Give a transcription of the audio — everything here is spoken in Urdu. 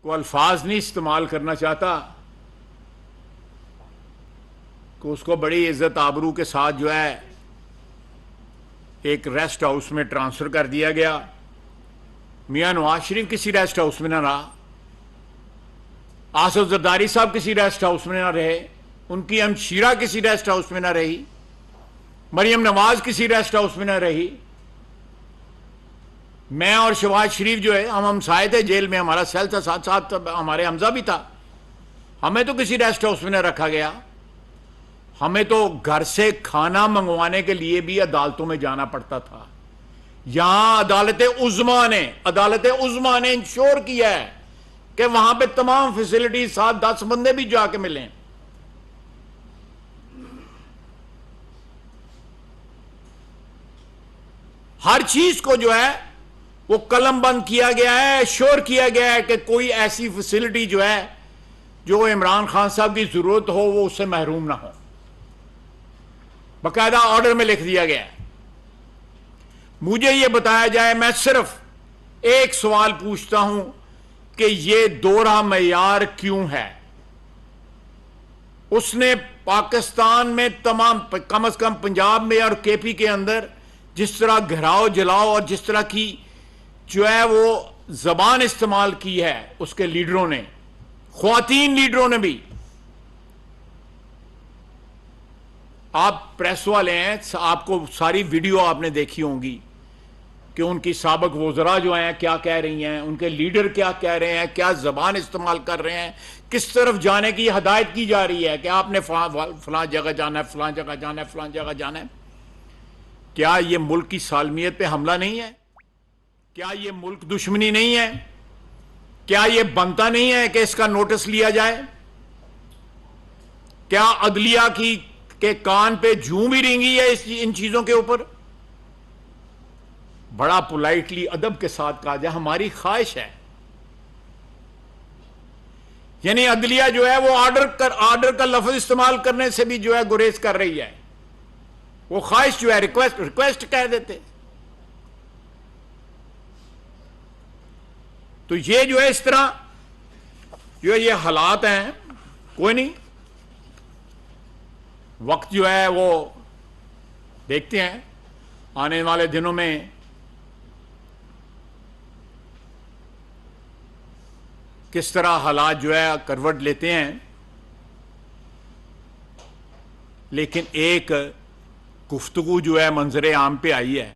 کو الفاظ نہیں استعمال کرنا چاہتا کہ اس کو بڑی عزت آبرو کے ساتھ جو ہے ایک ریسٹ ہاؤس میں ٹرانسفر کر دیا گیا. میاں نواز شریف کسی ریسٹ ہاؤس میں نہ رہا, آصف زرداری صاحب کسی ریسٹ ہاؤس میں نہ رہے, ان کی ہمشیرہ کسی ریسٹ ہاؤس میں نہ رہی, مریم نواز کسی ریسٹ ہاؤس میں نہ رہی. میں اور شہباز شریف جو ہے ہم ہمسائے تھے جیل میں, ہمارا سیل تھا ساتھ ساتھ, ہمارے حمزہ بھی تھا. ہمیں تو کسی ریسٹ ہاؤس میں نہ رکھا گیا. ہمیں تو گھر سے کھانا منگوانے کے لیے بھی عدالتوں میں جانا پڑتا تھا. یہاں عدالت عظمیٰ نے انشور کیا ہے کہ وہاں پہ تمام فیسلٹی 7-10 بندے بھی جا کے ملیں. ہر چیز کو جو ہے وہ قلم بند کیا گیا ہے, شور کیا گیا ہے کہ کوئی ایسی فیسلٹی جو ہے جو عمران خان صاحب کی ضرورت ہو وہ اس سے محروم نہ ہو. باقاعدہ آرڈر میں لکھ دیا گیا ہے. مجھے یہ بتایا جائے, میں صرف ایک سوال پوچھتا ہوں کہ یہ دوہرا معیار کیوں ہے؟ اس نے پاکستان میں تمام, کم از کم پنجاب میں اور کے پی کے اندر جس طرح گھراؤ جلاؤ اور جس طرح کی جو ہے وہ زبان استعمال کی ہے اس کے لیڈروں نے, خواتین لیڈروں نے بھی. آپ پریس والے ہیں, آپ کو ساری ویڈیو آپ نے دیکھی ہوں گی کہ ان کی سابق وزراء جو ہیں کیا کہہ رہی ہیں, ان کے لیڈر کیا کہہ رہے ہیں, کیا زبان استعمال کر رہے ہیں, کس طرف جانے کی ہدایت کی جا رہی ہے کہ آپ نے فلاں جگہ جانا ہے, فلاں جگہ جانا ہے, فلاں جگہ جانا ہے. کیا یہ ملک کی سالمیت پہ حملہ نہیں ہے؟ کیا یہ ملک دشمنی نہیں ہے؟ کیا یہ بنتا نہیں ہے کہ اس کا نوٹس لیا جائے؟ کیا عدلیہ کے کان پہ جوں بھی رینگی ہے ان چیزوں کے اوپر؟ بڑا پولائٹلی ادب کے ساتھ کہا جائے, ہماری خواہش ہے. یعنی عدلیہ جو ہے وہ آرڈر کا لفظ استعمال کرنے سے بھی جو ہے گریز کر رہی ہے. وہ خواہش جو ہے ریکویسٹ کہہ دیتے. تو یہ جو ہے اس طرح جو ہے یہ حالات ہیں. کوئی نہیں, وقت جو ہے وہ دیکھتے ہیں آنے والے دنوں میں کس طرح حالات جو ہے کروٹ لیتے ہیں. لیکن ایک گفتگو جو ہے منظر عام پہ آئی ہے